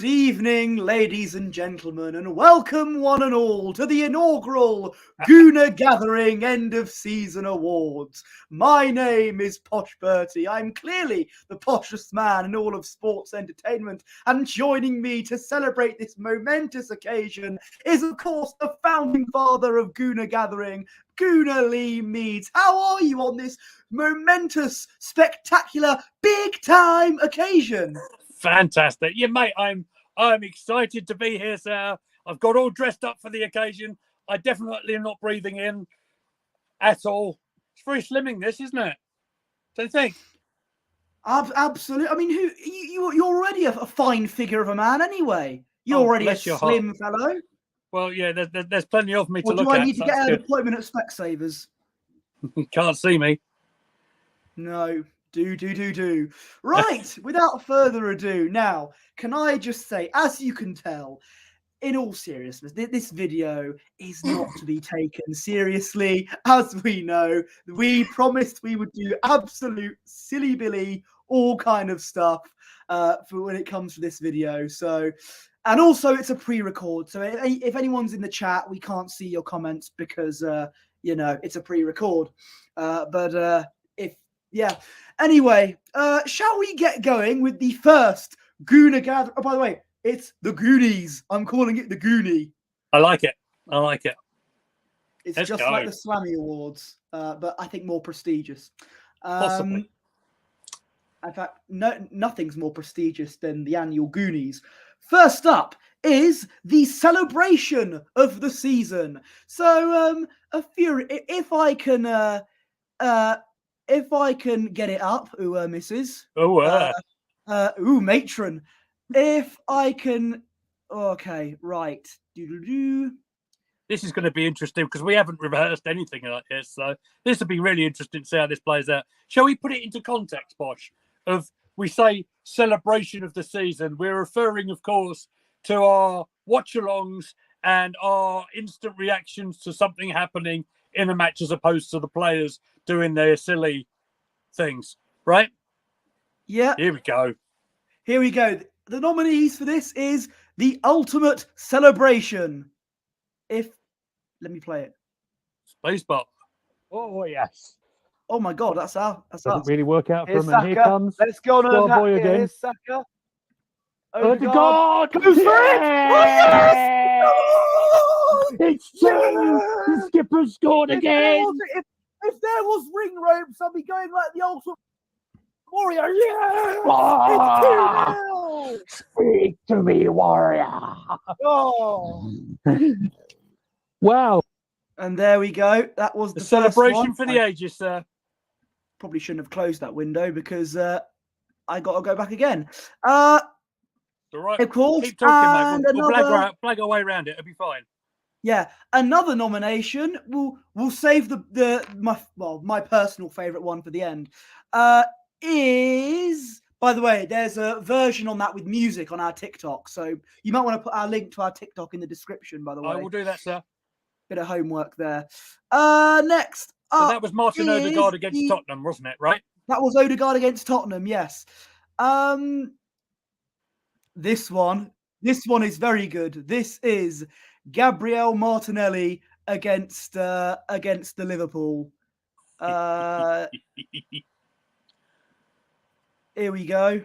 evening, ladies and gentlemen, and welcome one and all to the inaugural Gooner Gathering End of Season Awards. My name is Posh Bertie. I'm clearly the poshest man in all of sports entertainment, and joining me to celebrate this momentous occasion is, of course, the founding father of Gooner Gathering, Gooner Lee Meads. How are you on this momentous, spectacular, big-time occasion? Fantastic. Yeah, mate, I'm excited to be here, sir. I've got all dressed up for the occasion. I definitely am not breathing in at all. It's very slimming, this, isn't it? Don't you think? Absolutely. I mean, you're already a fine figure of a man anyway. You're already a slim fellow. Well, yeah, there's plenty of me to look at. at. Do I need to get an appointment at Specsavers? Can't see me. No. Do. Right, without further ado, now, can I just say, as you can tell, in all seriousness, this video is not to be taken seriously. As we know, we promised we would do absolute silly billy, all kind of stuff for when it comes to this video. So, and also it's a pre-record. So if anyone's in the chat, we can't see your comments because, you know, it's a pre-record. Yeah. Anyway, shall we get going with the first Gooner Gather? Oh, by the way, it's the Goonies. I'm calling it the Goonie. I like it. It's just like the Slammy Awards, but I think more prestigious. Possibly. In fact, nothing's more prestigious than the annual Goonies. First up is the celebration of the season. So, if I can get it up, missus. Matron. If I can, okay, right. This is going to be interesting because we haven't rehearsed anything like this, so this will be really interesting to see how this plays out. Shall we put it into context, Posh? We say celebration of the season. We're referring, of course, to our watch-alongs and our instant reactions to something happening in a match as opposed to the players doing their silly things, right? Yeah. Here we go. The nominees for this is the ultimate celebration. Let me play it. Spacebar. Oh yes. Oh my God, that's Doesn't really work out for him. Saka. And here comes. Let's go on boy again. Here's Saka. Odegaard goes for it. Yes! It's two. The skipper scored again. If there was ring ropes, I'd be going like the Ultimate Warrior. Yeah! Oh, speak to me, Warrior. Oh. Wow. And there we go. That was the celebration for the ages, sir. Probably shouldn't have closed that window because I got to go back again. All right. Of course. Keep talking, mate. We'll blag our way around it. It'll be fine. Yeah, another nomination. We'll save my personal favourite one for the end. Is, by the way, there's a version on that with music on our TikTok, so you might want to put our link to our TikTok in the description. By the way, I will do that, sir. Bit of homework there. Next. So that was Martin Odegaard against Tottenham, wasn't it? Right. That was Odegaard against Tottenham. Yes. This one is very good. This is Gabriel Martinelli against the Liverpool. Here we go.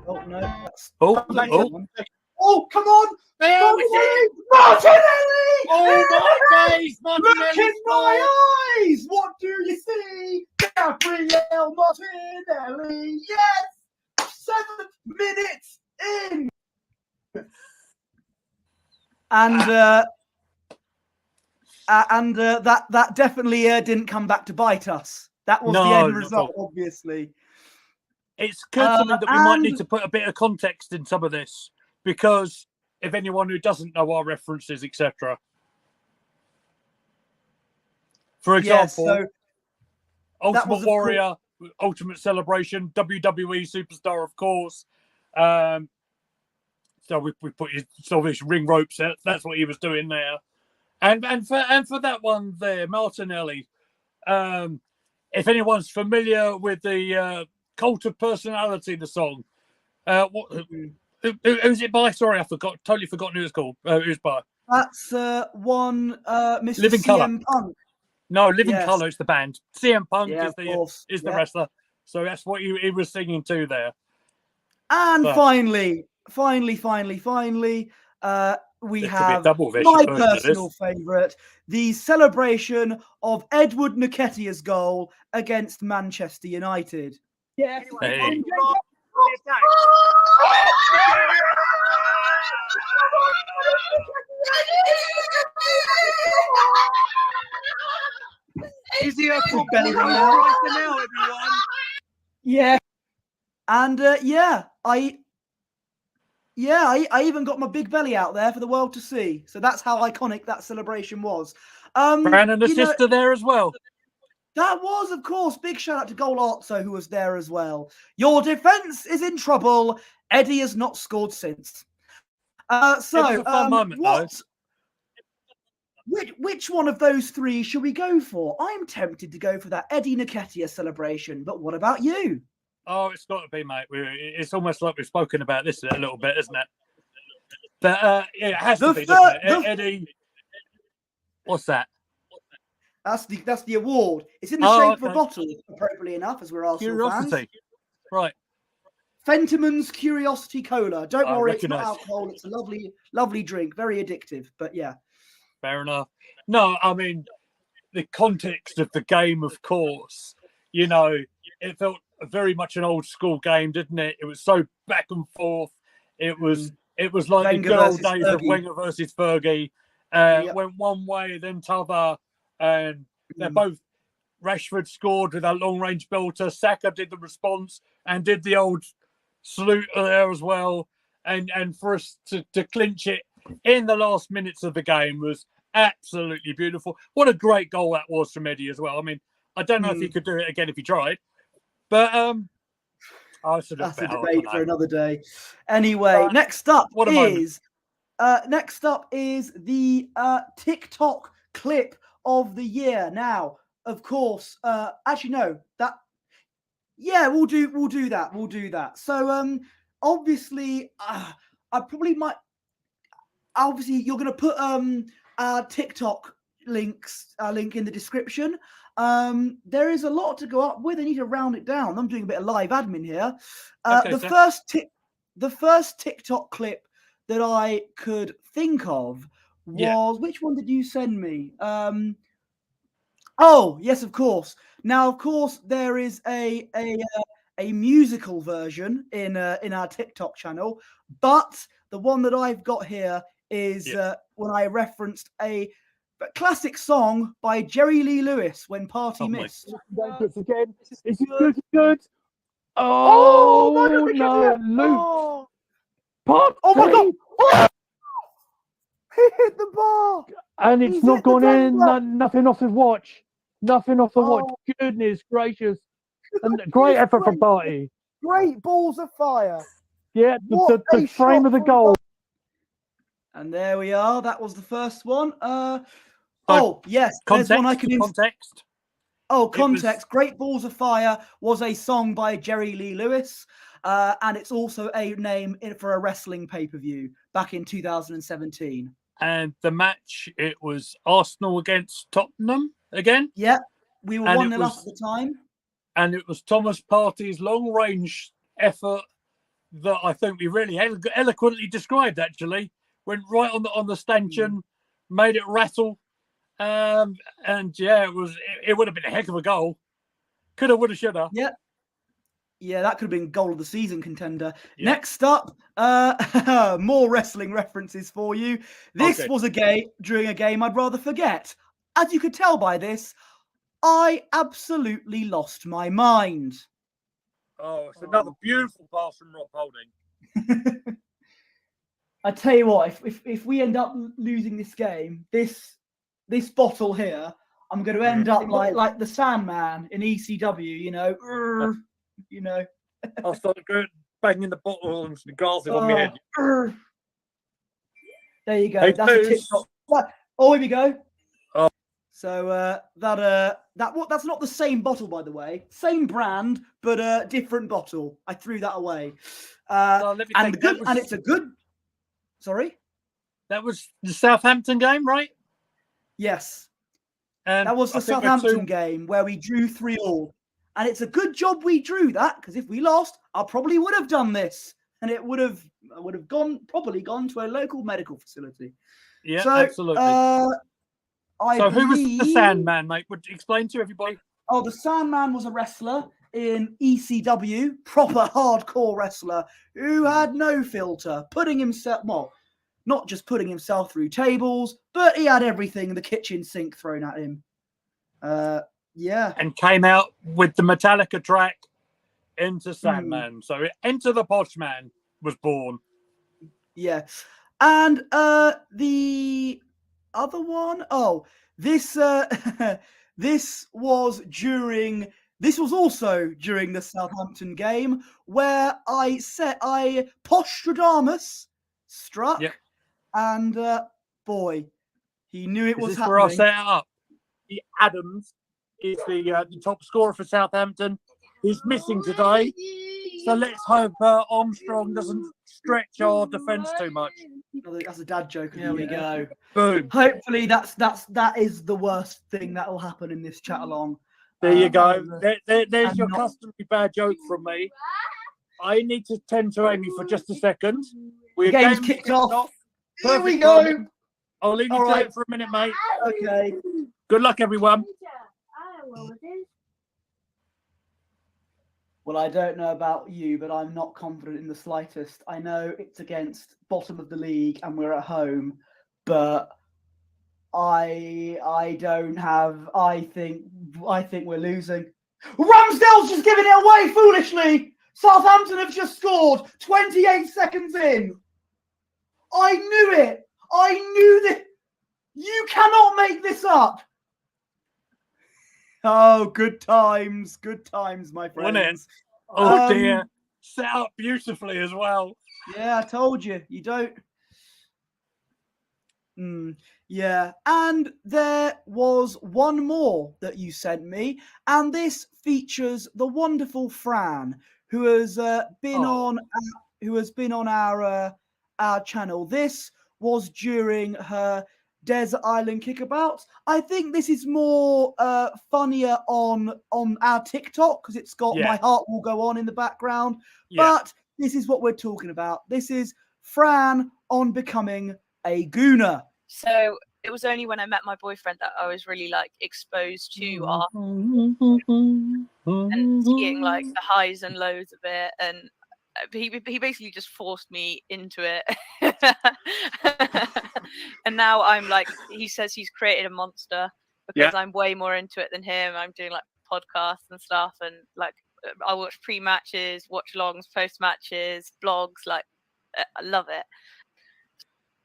Oh no! Oh, come on! Martinelli! Oh my days! Martinelli! Look in my eyes! What do you see? Gabriel Martinelli! Yes! 7 minutes in! And that definitely didn't come back to bite us. That was the end result, obviously. It's occurred to me that we might need to put a bit of context in some of this, because if anyone who doesn't know our references, etc. For example, Ultimate Warrior, Ultimate Celebration, WWE Superstar, of course. So we put his salvation ring ropes out. That's what he was doing there. And for that one there, Martinelli. If anyone's familiar with the Cult of Personality, the song, Who's it by? Sorry, I forgot. Totally forgotten who it's called. Who's by? That's one Mr. Living CM Punk. No, Living Yes. Colour is the band. CM Punk Yeah, is of course. the wrestler. So that's what he was singing to there. And But- finally, we have my personal favourite, the celebration of Edward Nketiah's goal against Manchester United. Yes. Hey. Is he a belly ring now, everyone? Yeah. And I even got my big belly out there for the world to see. So that's how iconic that celebration was. Brandon, the sister there as well. That was, of course, big shout out to Golazzo, who was there as well. Your defence is in trouble. Eddie has not scored since. It was a fun moment, though. Which one of those three should we go for? I'm tempted to go for that Eddie Nketiah celebration, but what about you? Oh, it's got to be, mate. It's almost like we've spoken about this a little bit, isn't it? But it has to be, doesn't it? Eddie, what's that? That's the award. It's in the shape of a bottle, appropriately enough, as we're Arsenal fans. Right. Fentiman's Curiosity Cola. Don't worry, it's recognise. not alcohol. It's a lovely drink, very addictive. But yeah. Fair enough. No, I mean, the context of the game, of course, you know, it felt very much an old school game, didn't it? It was so back and forth. It was like Wenger the good old versus days of Fergie. Wenger versus Fergie. Yep. Went one way, then t'other, and they're both. Rashford scored with a long-range belter. Saka did the response and did the old salute there as well. And for us to clinch it in the last minutes of the game was absolutely beautiful. What a great goal that was from Eddie as well. I mean, I don't know if he could do it again if he tried, but that's a debate for another day. Anyway, next up is the TikTok clip of the year. Now, of course, actually no, we'll do that. So obviously, I probably might. Obviously, you're going to put our TikTok link in the description. There is a lot to go up with. I need to round it down. I'm doing a bit of live admin here. The first TikTok clip that I could think of was which one did you send me? Oh yes, of course. Now, of course, there is a musical version in our TikTok channel, but the one that I've got here is when I referenced a classic song by Jerry Lee Lewis, When Party Missed. Again. Is it good? Oh, no, Luke. Party. Oh my God. Oh! He hit the bar. And it's not gone in. Nothing off the watch. Nothing off the watch. Goodness gracious. And great effort from Bertie. Great balls of fire. Yeah, the frame of the goal. And there we are. That was the first one. Yes. Context, there's one I can context. Context. Great Balls of Fire was a song by Jerry Lee Lewis. And it's also a name for a wrestling pay-per-view back in 2017. And the match, it was Arsenal against Tottenham again. Yeah, we were 1-0 up at the time. And it was Thomas Partey's long-range effort that I think we really eloquently described, actually. Went right on the stanchion, made it rattle. And yeah, it would have been a heck of a goal. Coulda, woulda, shoulda. Yeah. Yeah, that could have been goal of the season contender. Yeah. Next up, more wrestling references for you. This was during a game I'd rather forget. As you could tell by this, I absolutely lost my mind. Oh, it's another beautiful pass from Rob Holding. I tell you what, if we end up losing this game, this bottle here, I'm going to end up like the Sandman in ECW, you know. You know, I'll start banging the bottle and the glasses on my head. There you go. That's a TikTok. Oh, here we go. So that's not the same bottle, by the way. Same brand, but different bottle. I threw that away. So let me And think. and it's a good. Sorry. That was the Southampton game, right? Yes, And that was I the think we're Southampton game where we drew 3-3, and it's a good job we drew that, because if we lost, I probably would have done this, and I would have probably gone to a local medical facility. Yeah, So, absolutely. I So who was the believe- Sandman, mate? Would you explain to everybody? Oh, the Sandman was a wrestler in ECW, proper hardcore wrestler who had no filter, putting himself, well, not just putting himself through tables, but he had everything in the kitchen sink thrown at him. Yeah. And came out with the Metallica track Enter Sandman. So Enter the Posh Man was born. Yeah. And the other one, this this was also during the Southampton game where Postradamus struck, Yep. and boy, he knew it Is was this where I happening. set it up? The Adams is the top scorer for Southampton. He's missing today. So let's hope Armstrong doesn't stretch our defence too much. That's a dad joke. There we go. Boom. Hopefully, that is the worst thing that will happen in this chat along. There you go. There's and your not- customary bad joke from me. I need to tend to Amy for just a second. The game's kicked off. Here we Perfect go. timing. I'll leave you All to right. it for a minute, mate. Okay. Good luck, everyone. Well, I don't know about you, but I'm not confident in the slightest. I know it's against bottom of the league and we're at home, but I don't have. I think we're losing. Ramsdale's just giving it away foolishly. Southampton have just scored 28 seconds in. I knew it. I knew that. You cannot make this up. Oh, good times, my friends. Wasn't it? Oh dear. Set up beautifully as well. Yeah, I told you. You don't. Yeah, and there was one more that you sent me, and this features the wonderful Fran, who has been on our channel. This was during her Desert Island Kickabout. I think this is more funnier on our TikTok because it's got My Heart Will Go On in the background. Yeah. But this is what we're talking about. This is Fran on becoming a Gooner. So it was only when I met my boyfriend that I was really like exposed to art and seeing like the highs and lows of it, and he basically just forced me into it. And now I'm like, he says he's created a monster because I'm way more into it than him. I'm doing like podcasts and stuff, and like I watch pre-matches, watch longs, post-matches, blogs. Like I love it.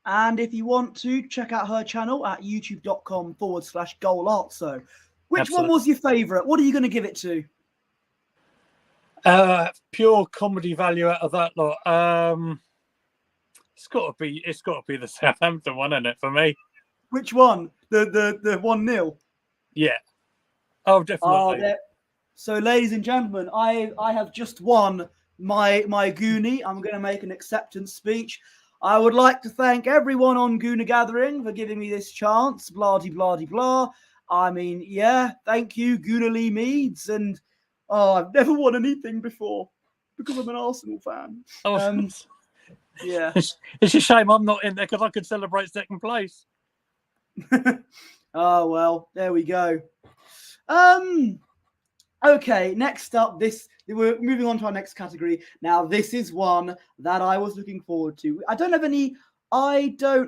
And if you want to, check out her channel at youtube.com/goalart. Which one was your favourite? What are you going to give it to? Pure comedy value out of that lot. It's got to be the Southampton one, isn't it, for me? Which one? The 1-0? Yeah. Oh, definitely. So, ladies and gentlemen, I have just won my Goonie. I'm going to make an acceptance speech. I would like to thank everyone on Gooner Gathering for giving me this chance. Blah, de, blah, de, blah. I mean, yeah, thank you, Gooner Lee Meads. And I've never won anything before because I'm an Arsenal fan. Yeah. It's a shame I'm not in there because I could celebrate second place. Oh, well, there we go. Okay, next up, we're moving on to our next category. Now, this is one that I was looking forward to. I don't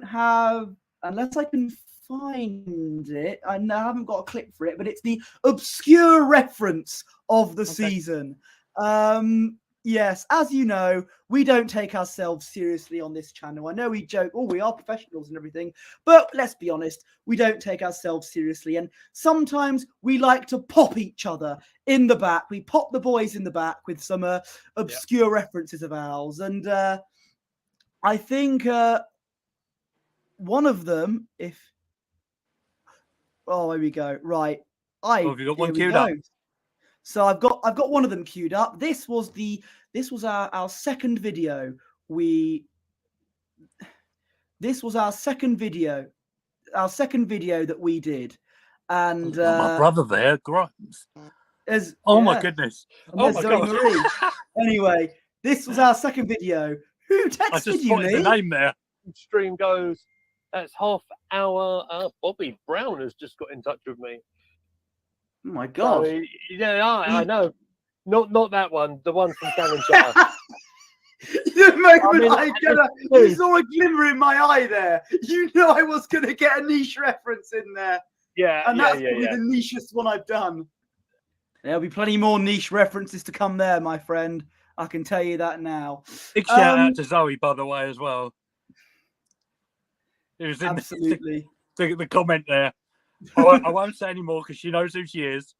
have, unless I can find it, I haven't got a clip for it, but it's the obscure reference of the season. Yes, as you know, we don't take ourselves seriously on this channel. I know we joke, we are professionals and everything, but let's be honest, we don't take ourselves seriously. And sometimes we like to pop each other in the back. We pop the boys in the back with some obscure references of ours. And I think one of them, Oh, here we go. Right. Oh, have you got one Here we queued go. up? So I've got one of them queued up. This was our second video. This was our second video that we did, and Got my brother there, Grimes. My goodness! And Oh there's my Zoe god! Marie. Anyway, this was our second video. Who I texted just you, spotted the Lee? name there. Stream goes. That's half hour. Bobby Brown has just got in touch with me. Oh my god! So, yeah, I know. Not that one. The one from Cannon Chatter. The moment I mean, you saw a glimmer in my eye there. You know I was gonna get a niche reference in there. Yeah, And that's probably the nichest one I've done. There'll be plenty more niche references to come there, my friend. I can tell you that now. Big shout out to Zoe, by the way, as well. It was in Absolutely. the comment there. I won't say any more because she knows who she is.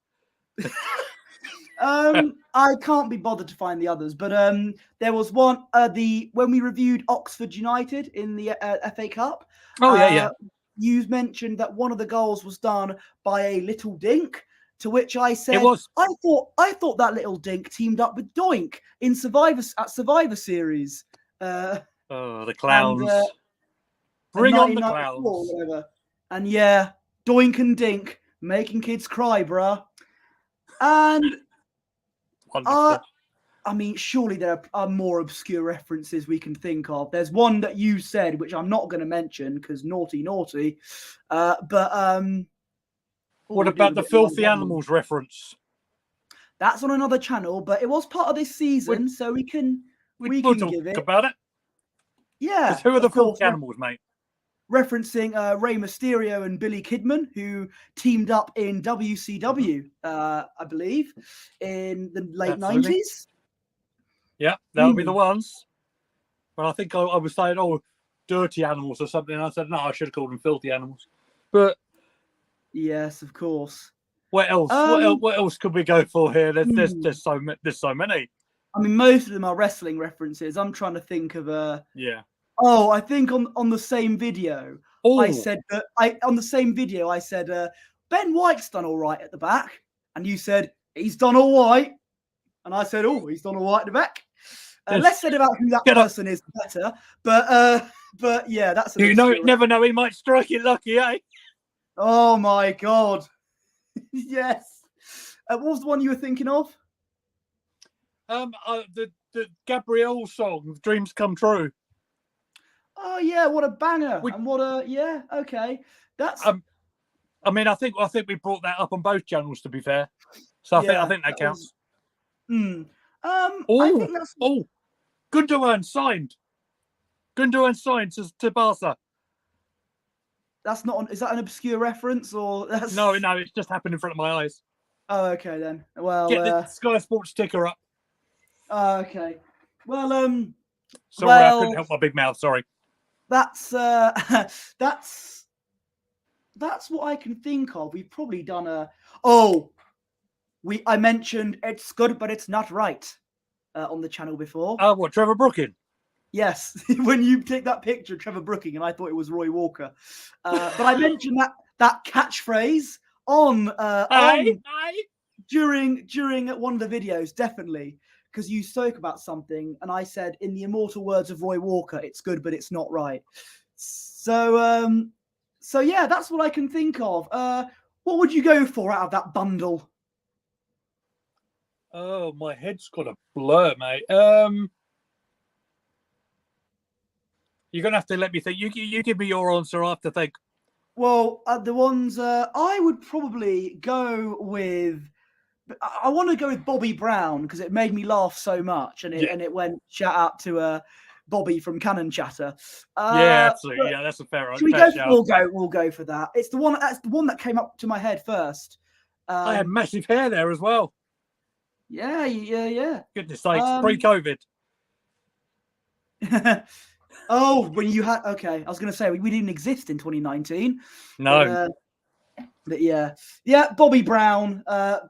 I can't be bothered to find the others, but there was one when we reviewed Oxford United in the FA Cup. Oh yeah. You mentioned that one of the goals was done by a little dink, to which I said, It was. I thought that little dink teamed up with Doink in Survivor Series. The clowns. And, Bring on the 1994 clowns. or whatever. And yeah, Doink and Dink making kids cry, bruh. And Wonderful. I mean, surely there are more obscure references we can think of. There's one that you said, which I'm not going to mention because naughty. What about the Filthy Animals reference? That's on another channel, but it was part of this season, so we can We'll talk give it. about it. Yeah. Who are the of course, Filthy Animals, mate? referencing Rey Mysterio and Billy Kidman, who teamed up in WCW, I believe, in the late 90s. Yeah, that'll be the ones. But I think I was saying, dirty animals or something. And I said, no, I should have called them filthy animals. But yes, of course. What else? What else could we go for here? There's so many. I mean, most of them are wrestling references. I'm trying to think of yeah. Oh, I think on the same video, I said that I said Ben White's done all right at the back, and you said he's done all right, and I said, he's done all right at the back. Less said about who that person is, the better. But yeah, that's never know. He might strike it lucky, eh? Oh my god! Yes. What was the one you were thinking of? The Gabrielle song, "Dreams Come True." Oh yeah, what a banger! Okay. That's. I mean, I think we brought that up on both channels. To be fair, so I think that counts. I think that's. Gundogan signed. To Barca. That's not. Is that an obscure reference or that's? No, it's just happened in front of my eyes. Oh, okay then. Well, get the Sky Sports ticker up. Okay. Well, sorry, I couldn't help my big mouth. Sorry. That's what I can think of. We've probably done I mentioned it's good, but it's not right on the channel before. Oh, what, Trevor Brooking? Yes, when you take that picture of Trevor Brooking, and I thought it was Roy Walker. But I mentioned that catchphrase during one of the videos, definitely, because you spoke about something, and I said, in the immortal words of Roy Walker, it's good, but it's not right. So yeah, that's what I can think of. What would you go for out of that bundle? Oh, my head's got a blur, mate. You're gonna have to let me think. You give me your answer. I have to think. Well, the ones I would probably go with. I want to go with Bobby Brown because it made me laugh so much, and it went shout out to Bobby from Cannon Chatter. Yeah, absolutely. Yeah, that's a fair answer. We'll go for that. It's the one. That's the one that came up to my head first. I had massive hair there as well. Yeah. Goodness sakes, pre-COVID. When you had I was going to say we didn't exist in 2019. No. But yeah, Bobby Brown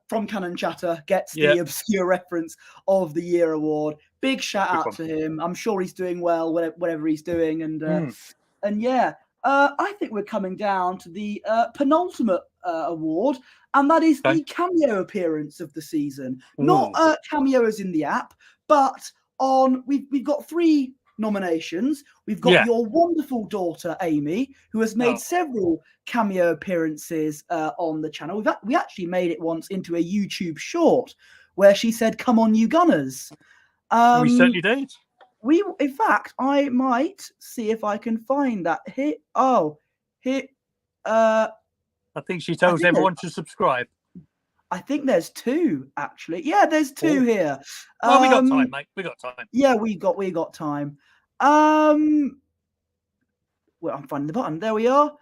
from Cannon Chatter gets the obscure reference of the year award. Big shout out to him. I'm sure he's doing well, whatever he's doing, and yeah, I think we're coming down to the penultimate award, and that is Okay. the cameo appearance of the season. Ooh. Not cameos in the app, but we've got 3 nominations. We've got Yeah. your wonderful daughter Amy, who has made Oh. several cameo appearances on the channel. We actually made it once into a YouTube short where she said, "Come on, you Gunners." We certainly did. In fact, I might see if I can find that here. Oh, here. I think she tells think everyone to subscribe. I think there's 2 actually. Yeah, there's 2 here. Well, we got time, mate. We got time. Yeah, we got time. Well, I'm finding the button. There we are.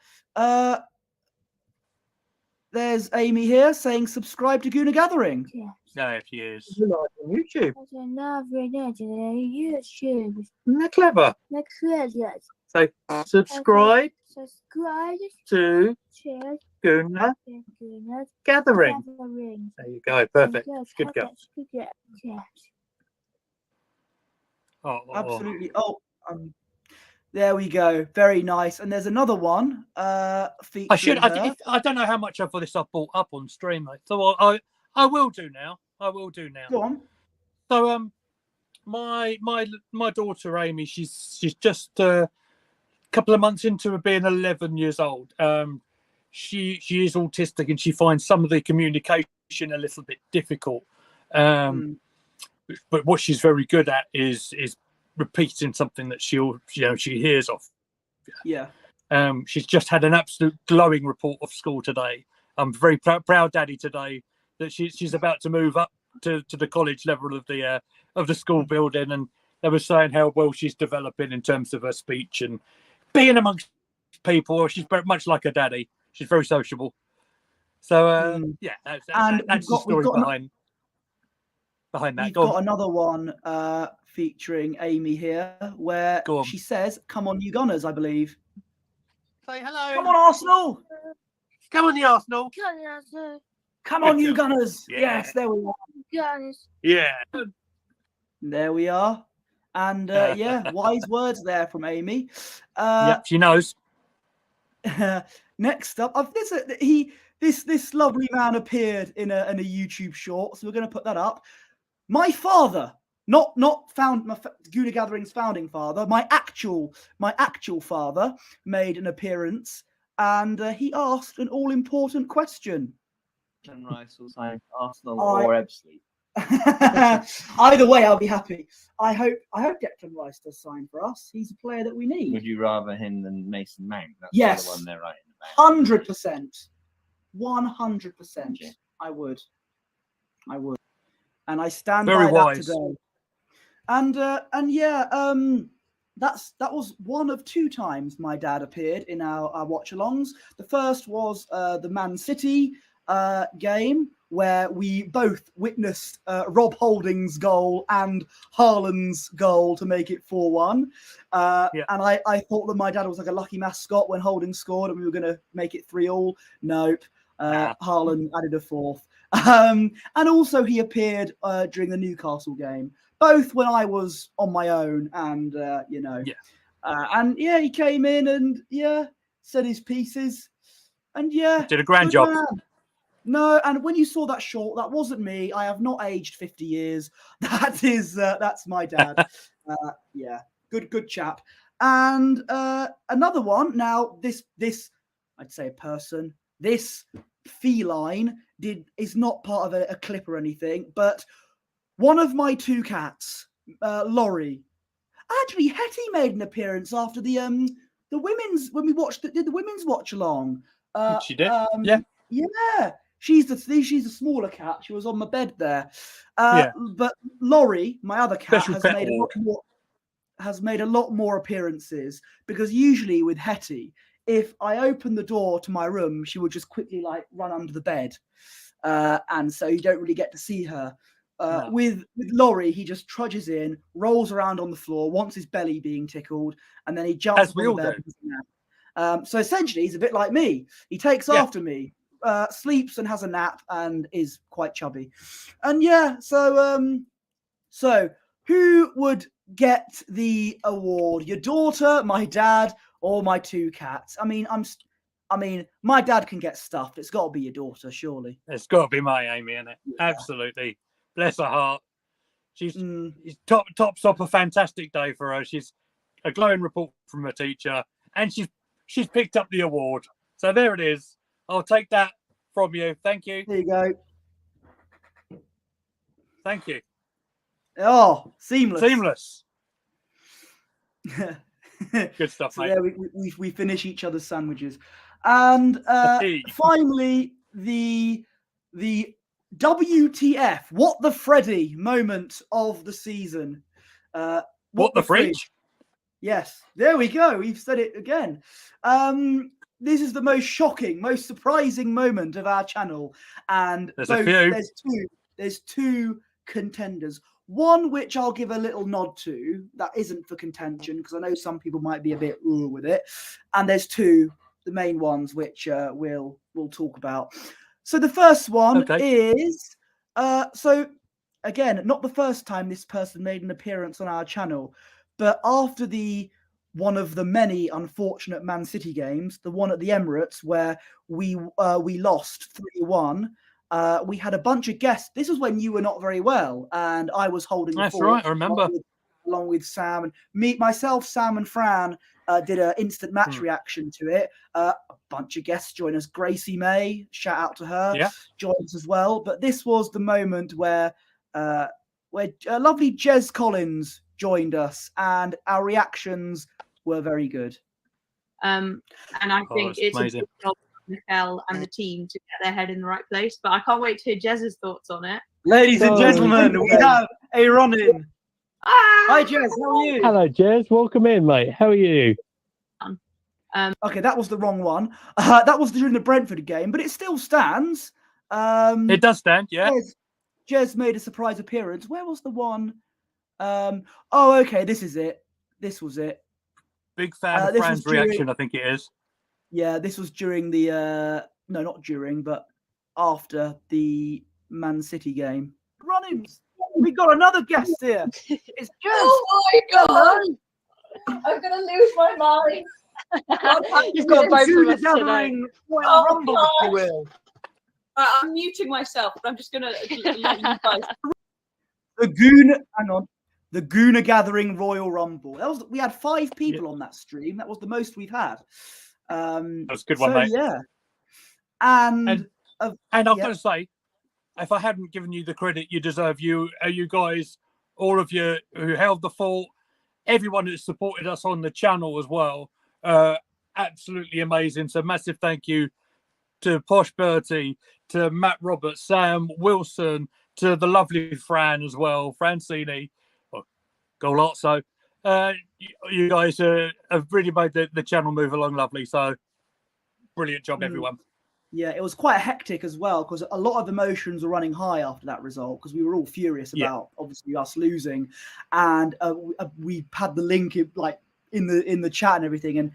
There's Amy here saying subscribe to Gooner Gathering. Yes. No, she is. You're live on YouTube. There's another net YouTube. Isn't that clever? Next yes. So subscribe Subscribe to to Gooner Gooner Gathering. Gathering. There you go. Perfect. Good go. Yes. Oh, Absolutely. Oh, there we go. Very nice. And there's another one. Featuring her. I don't know how much of this I've brought up on stream, mate. So I will do now. I will do now. Go on. So my daughter Amy, she's just a couple of months into being 11 years old. She is autistic and she finds some of the communication a little bit difficult. But what she's very good at is repeating something that she hears off. Yeah. She's just had an absolute glowing report of school today. I'm very proud daddy today that she's about to move up to the college level of the school building, and they were saying how well she's developing in terms of her speech and being amongst people. She's very much like her daddy. She's very sociable. So yeah, that's the story behind that. We've got another one featuring Amy here, where she says, "Come on, you Gunners," I believe. Say hello. Come on, Arsenal. Come on, the Arsenal. Come on, you job. Gunners. Yeah. Yes, there we are. Gunners. Yeah. There we are. And yeah, wise words there from Amy. Yep, she knows. Next up, this lovely man appeared in a YouTube short, so we're going to put that up. My father, not Gooner Gathering's founding father, my actual father made an appearance, and he asked an all-important question. Rice will sign Arsenal or Ebbsfleet. Either way, I'll be happy. I hope Declan Rice does sign for us. He's a player that we need. Would you rather him than Mason Mount? That's Yes. the one they're writing about. 100%. 100%. I would. And I stand Very by wise. that today. And yeah, that was one of 2 times my dad appeared in our watch-alongs. The first was the Man City game, where we both witnessed Rob Holding's goal and Haaland's goal to make it 4-1. And I thought that my dad was like a lucky mascot when Holding scored and we were going to make it 3-3. Nope. Haaland added a 4th. And also he appeared during the Newcastle game, both when I was on my own and, and yeah, he came in and said his pieces and did a grand job. Man. No, and when you saw that short, that wasn't me. I have not aged 50 years. That's my dad. Good chap. And another one. Now, this I'd say a person. This feline is not part of a clip or anything, but one of my 2 cats, Laurie. Actually, Hetty made an appearance after the women's when we did the women's watch along. She did. Yeah. She's the smaller cat. She was on my bed there. But Laurie, my other cat, has made a lot more appearances, because usually with Hetty, if I open the door to my room, she would just quickly run under the bed. And so you don't really get to see her. No. With Laurie, he just trudges in, rolls around on the floor, wants his belly being tickled, and then he jumps. As we all do. So essentially, he's a bit like me. He takes after me, sleeps and has a nap, and is quite chubby. And so who would get the award? Your daughter, my dad, or my 2 cats? I mean, I mean, my dad can get stuffed. It's got to be your daughter, surely. It's got to be my Amy, isn't it? Yeah. Absolutely. Bless her heart. She's Mm. tops up a fantastic day for her. She's a glowing report from her teacher, and she's picked up the award. So there it is. I'll take that from you. Thank you. There you go. Thank you. Oh, seamless. Seamless. Good stuff, So mate. there we finish each other's sandwiches, and Hey. finally the WTF, what the Freddy moment of the season. What the fridge? Yes, there we go. We've said it again. This is the most shocking, most surprising moment of our channel, and There's a few. There's two contenders. One which I'll give a little nod to that isn't for contention, because I know some people might be a bit with it. And there's two, the main ones, which we'll talk about. So the first one is so again, not the first time this person made an appearance on our channel, but after one of the many unfortunate Man City games, the one at the Emirates where we lost 3-1. We had a bunch of guests. This was when you were not very well, and I was holding the fort. Right, I remember. Along with Sam and myself, Sam and Fran did an instant match reaction to it. A bunch of guests joined us. Gracie May, shout out to her, joined us as well. But this was the moment where lovely Jez Collins joined us, and our reactions were very good. And I think it's amazing. A good job for Mikel and the team to get their head in the right place. But I can't wait to hear Jez's thoughts on it. Ladies and gentlemen, we have a run-in. Hi, Jez. How are you? Hello, Jez. Welcome in, mate. How are you? Okay, that was the wrong one. That was during the Brentford game, but it still stands. It does stand, yeah. Jez made a surprise appearance. Where was the one? Oh, okay, this is it. This was it. Big fan of Fran's reaction, I think it is. Yeah, this was during the no, not during, but after the Man City game. Run-ins. We got another guest here. It's Jez. Oh my god! I'm gonna lose my mind. You've got both of us gathering rumble, if you will. I'm muting myself, but I'm just gonna let you guys. The Gooner Gathering Royal Rumble. We had 5 people on that stream. That was the most we've had. That's a good one, mate. Yeah. And I've got to say, if I hadn't given you the credit you deserve, you guys, all of you who held the fort, everyone who supported us on the channel as well, absolutely amazing. So massive thank you to Posh, Bertie, to Matt Roberts, Sam Wilson, to the lovely Fran as well, Francini, Golazzo. You guys have really made the channel move along lovely. So brilliant job, everyone. Yeah, it was quite hectic as well, because a lot of emotions were running high after that result, because we were all furious about obviously us losing, and we had the link in the chat and everything, and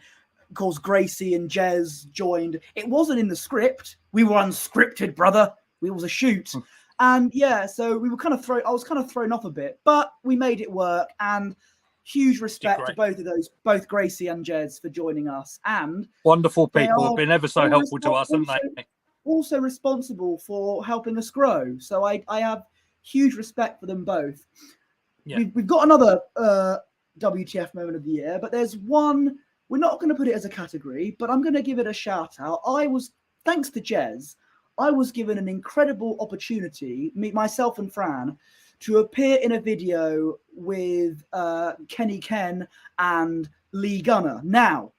of course Gracie and Jez joined. It wasn't in the script. We were unscripted, brother. It was a shoot. And yeah, so we were I was kind of thrown off a bit, but we made it work. And huge respect to both Gracie and Jez for joining us. And wonderful people, have been ever so helpful to us, haven't they? Also responsible for helping us grow. So I have huge respect for them both. Yeah. We've got another WTF moment of the year, but there's one, we're not going to put it as a category, but I'm going to give it a shout out. Thanks to Jez, I was given an incredible opportunity, myself and Fran, to appear in a video with Kenny Ken and Lee Gunner. Now,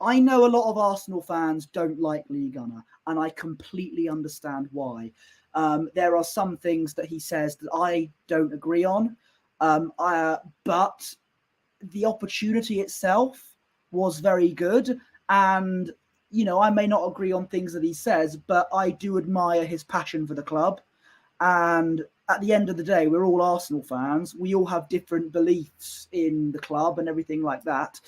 I know a lot of Arsenal fans don't like Lee Gunner, and I completely understand why. There are some things that he says that I don't agree on, but the opportunity itself was very good. And, you know, I may not agree on things that he says, but I do admire his passion for the club. And at the end of the day, we're all Arsenal fans. We all have different beliefs in the club and everything like that.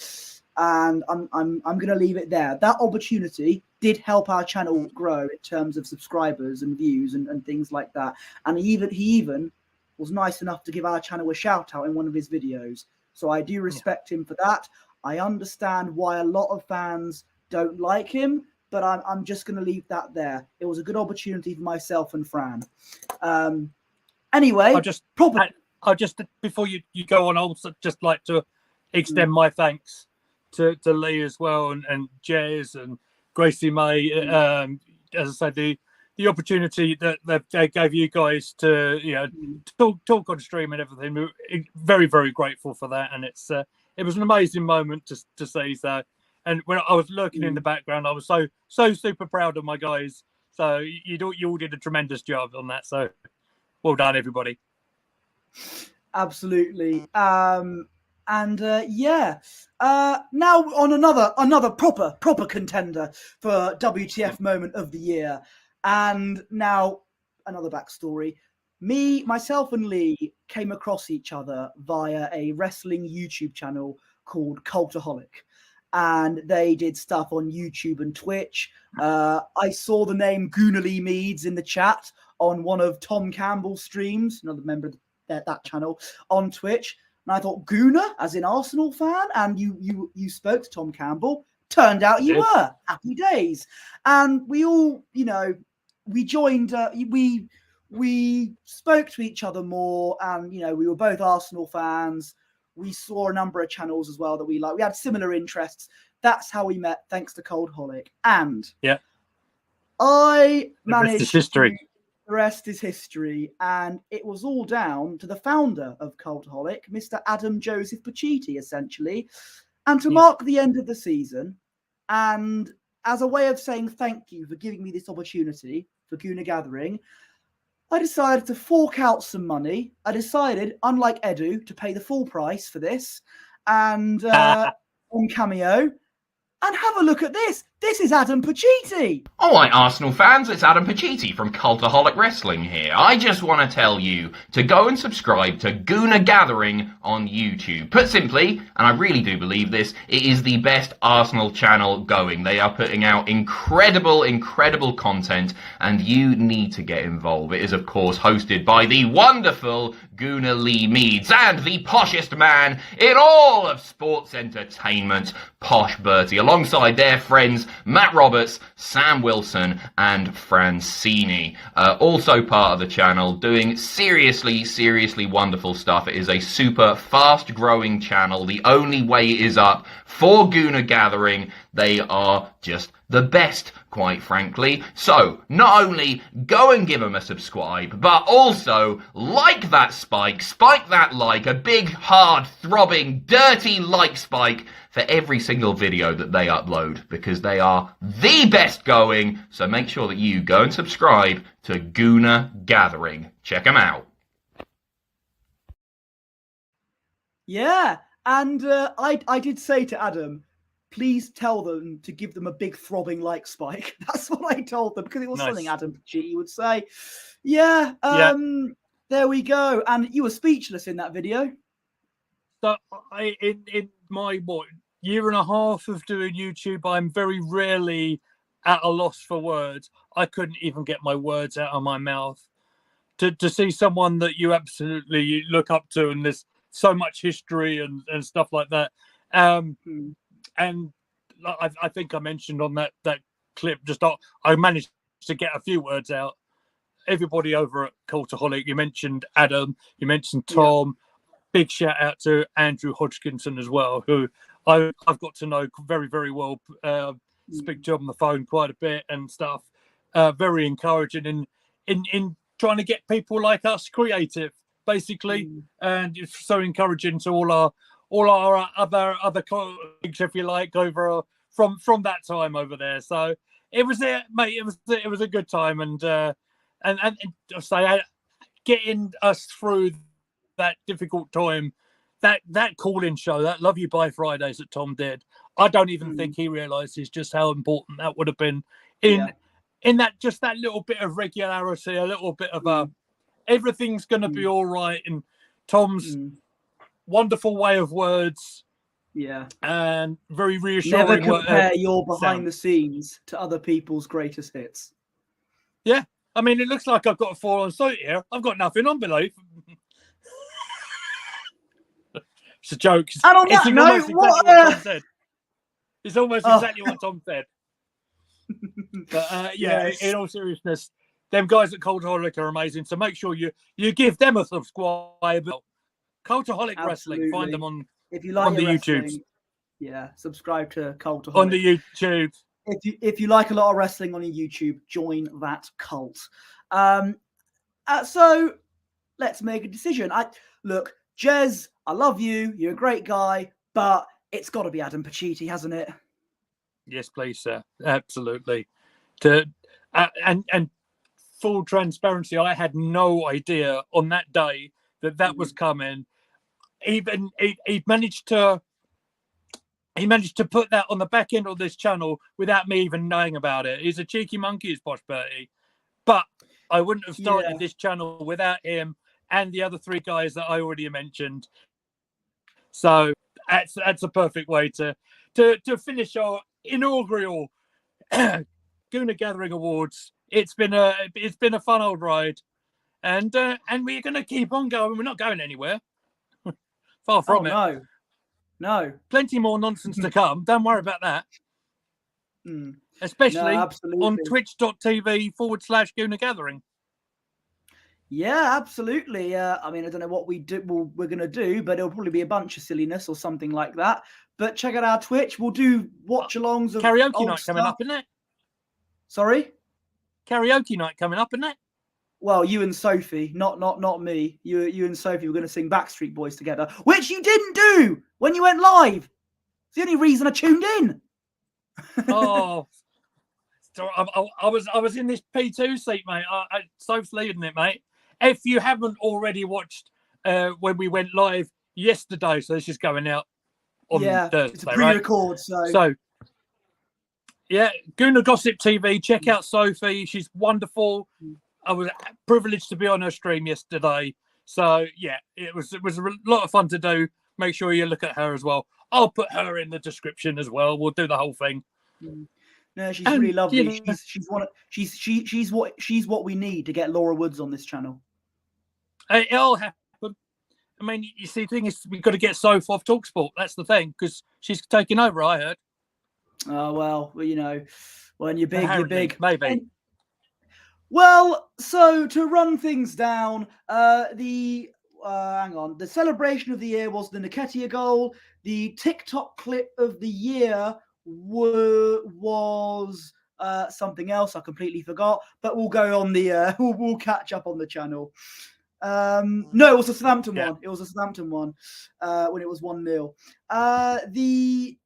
And I'm going to leave it there. That opportunity did help our channel grow in terms of subscribers and views and things like that. And he even was nice enough to give our channel a shout out in one of his videos. So I do respect him for that. I understand why a lot of fans don't like him, but I'm just going to leave that there. It was a good opportunity for myself and Fran. Anyway, I'll just before you go on, I'll also just like to extend my thanks to Lee as well, and Jez and Gracie May. As I said, the opportunity that they gave you guys to talk on stream and everything. We're very, very grateful for that, and it was an amazing moment to see. So, and when I was lurking in the background, I was so super proud of my guys. So you all did a tremendous job on that. So well done, everybody. Absolutely. Now on another proper contender for WTF moment of the year. And now another backstory. Myself and Lee came across each other via a wrestling YouTube channel called Cultaholic. And they did stuff on YouTube and Twitch. I saw the name Gooner Meads in the chat on one of Tom Campbell's streams, another member of that channel on Twitch. And I thought, Gooner, as in Arsenal fan, and you spoke to Tom Campbell. Turned out you were. Happy days. And we all, we joined, we spoke to each other more, and, we were both Arsenal fans. We saw a number of channels as well that we liked. We had similar interests. That's how we met, thanks to Coldholic. And I managed the rest is history, and it was all down to the founder of Cultaholic, Mr. Adam Joseph Pacitti, essentially. And to mark the end of the season, and as a way of saying thank you for giving me this opportunity for Gooner Gathering, I decided to fork out some money. I decided, unlike Edu, to pay the full price for this, and on Cameo. And have a look at this. This is Adam Pacitti. All right, Arsenal fans, it's Adam Pacitti from Cultaholic Wrestling here. I just want to tell you to go and subscribe to Gooner Gathering on YouTube. Put simply, and I really do believe this, it is the best Arsenal channel going. They are putting out incredible content, and you need to get involved. It is, of course, hosted by the wonderful Gooner Meads and the poshest man in all of sports entertainment, Posh Bertie, alongside their friends Matt Roberts, Sam Wilson, and Francini. Also part of the channel, doing seriously wonderful stuff. It is a super fast-growing channel. The only way it is up for Gooner Gathering. They are just the best, quite frankly. So, not only go and give them a subscribe, but also like that spike that like, a big, hard, throbbing, dirty like spike for every single video that they upload, because they are the best going. So make sure that you go and subscribe to Gooner Gathering. Check them out. Yeah, and I did say to Adam, please tell them to give them a big throbbing like spike. That's what I told them, because it was something Adam Pacitti would say. Yeah, there we go. And you were speechless in that video. So in my year and a half of doing YouTube, I'm very rarely at a loss for words. I couldn't even get my words out of my mouth. To see someone that you absolutely look up to, and there's so much history and stuff like that. And I think I mentioned on that clip, I managed to get a few words out. Everybody over at Cultaholic, you mentioned Adam, you mentioned Tom. Big shout out to Andrew Hodgkinson as well, who I've got to know very, very well. Speak to him on the phone quite a bit and stuff. Very encouraging in trying to get people like us creative, basically, and it's so encouraging to all our other colleagues, if you like, over from that time over there. So it was mate. It was a good time, and say getting us through that difficult time. That call-in show, that Love You Bye Fridays that Tom did, I don't even think he realizes just how important that would have been in that just that little bit of regularity, a little bit of everything's going to be all right, and Tom's wonderful way of words, and very reassuring. Never compare your behind the scenes to other people's greatest hits. Yeah, I mean, it looks like I've got a 4 on suit here. I've got nothing on below. It's a joke. And on that note, what Tom said. It's almost exactly what Tom said. But Yes. in all seriousness, them guys at Cultaholic are amazing. So make sure you give them a subscribe. Cultaholic Wrestling. Find them on If you like on the your YouTubes. wrestling, yeah, subscribe to Cultaholic. On the YouTube. If you like a lot of wrestling on your YouTube, join that cult. So let's make a decision. Look, Jez, I love you. You're a great guy, but it's got to be Adam Pacitti, hasn't it? Yes, please, sir. Absolutely. And full transparency, I had no idea on that day that was coming. Even he managed to put that on the back end of this channel without me even knowing about it. He's a cheeky monkey, is Posh Bertie. But I wouldn't have started this channel without him and the other three guys that I already mentioned. So that's a perfect way to finish our inaugural Gooner Gathering Awards. It's been a fun old ride, and we're going to keep on going. We're not going anywhere. Far from it. No. Plenty more nonsense to come. Don't worry about that. Especially on twitch.tv/Gooner Gathering. Yeah, absolutely. I mean, I don't know what we're going to do, but it'll probably be a bunch of silliness or something like that. But check out our Twitch. We'll do watch-alongs of karaoke night stuff. coming up, isn't it? Sorry? Karaoke night coming up, isn't it? Well, you and Sophie, not me. You and Sophie were going to sing Backstreet Boys together, which you didn't do when you went live. It's the only reason I tuned in. Oh, so I was in this P2 seat, mate. Soph's leading it, mate. If you haven't already watched when we went live yesterday, so this is going out on Thursday, it's a pre-record, right? So yeah, Gooner Gossip TV. Check out Sophie; she's wonderful. I was privileged to be on her stream yesterday, so yeah, it was a lot of fun to do. Make sure you look at her as well. I'll put her in the description as well. We'll do the whole thing. No, she's really lovely. She's what we need to get Laura Woods on this channel. It'll happen. I mean, you see, the thing is, we've got to get Soph off TalkSport. That's the thing, because she's taking over. I heard. Oh well, you know, when you're big, you're big. Maybe. Well, so to run things down, the celebration of the year was the Nketiah goal. The TikTok clip of the year was something else. I completely forgot, but we'll go on the we'll catch up on the channel. No, it was a Southampton one. It was a Southampton one when it was 1-0. The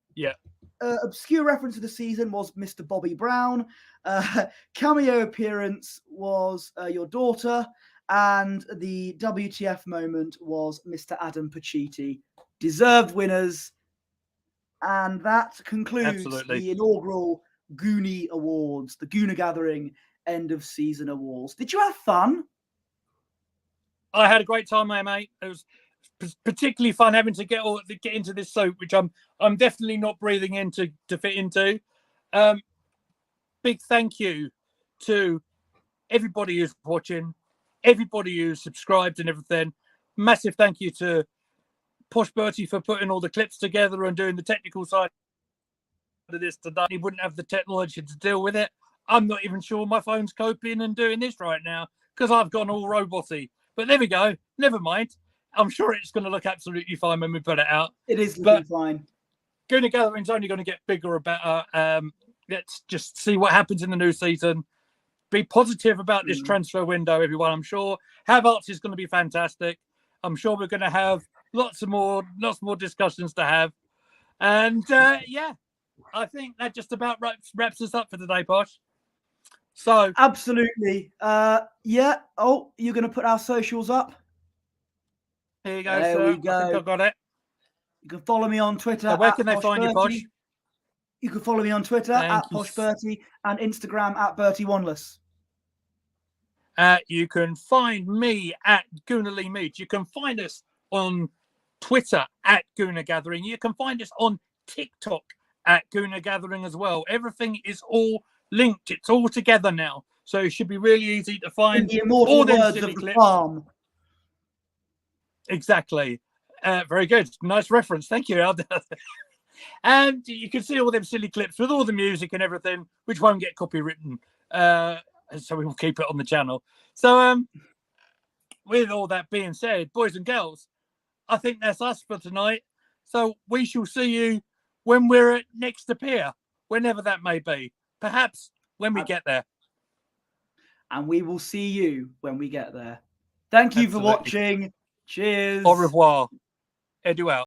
obscure reference of the season was Mr. Bobby Brown. Cameo appearance was your daughter, and the WTF moment was Mr. Adam Pacitti. Deserved winners, and that concludes the inaugural Goonie Awards, the Gooner Gathering End of Season Awards. Did you have fun? I had a great time, mate. It was particularly fun having to get into this soap, which I'm definitely not breathing in to fit into. Big thank you to everybody who's watching, everybody who's subscribed and everything. Massive thank you to Posh Bertie for putting all the clips together and doing the technical side of this today. He wouldn't have the technology to deal with it. I'm not even sure my phone's coping and doing this right now because I've gone all roboty. But there we go. Never mind. I'm sure it's going to look absolutely fine when we put it out. It is looking fine. Gooner Gathering's only going to get bigger or better. Let's just see what happens in the new season. Be positive about this transfer window, everyone. I'm sure Havertz is going to be fantastic. I'm sure we're going to have lots more discussions to have. And yeah, I think that just about wraps us up for today, Posh. So absolutely. Yeah. Oh, you're going to put our socials up? Here you go, sir. We go. I think I've got it. You can follow me on Twitter. Where can they find you, Posh? You can follow me on Twitter at Posh Bertie and Instagram at Bertie Wanless. You can find me at Gooner Lee Mead. You can find us on Twitter at Gooner Gathering. You can find us on TikTok at Gooner Gathering as well. Everything is all linked. It's all together now. So it should be really easy to find the immortal words of the farm. Exactly. Very good. Nice reference. Thank you. And you can see all them silly clips with all the music and everything, which won't get copywritten. So we will keep it on the channel. So with all that being said, boys and girls, I think that's us for tonight. So we shall see you when we're at next appear, whenever that may be. Perhaps when we get there. And we will see you when we get there. Thank you for watching. Cheers. Au revoir. Edu out.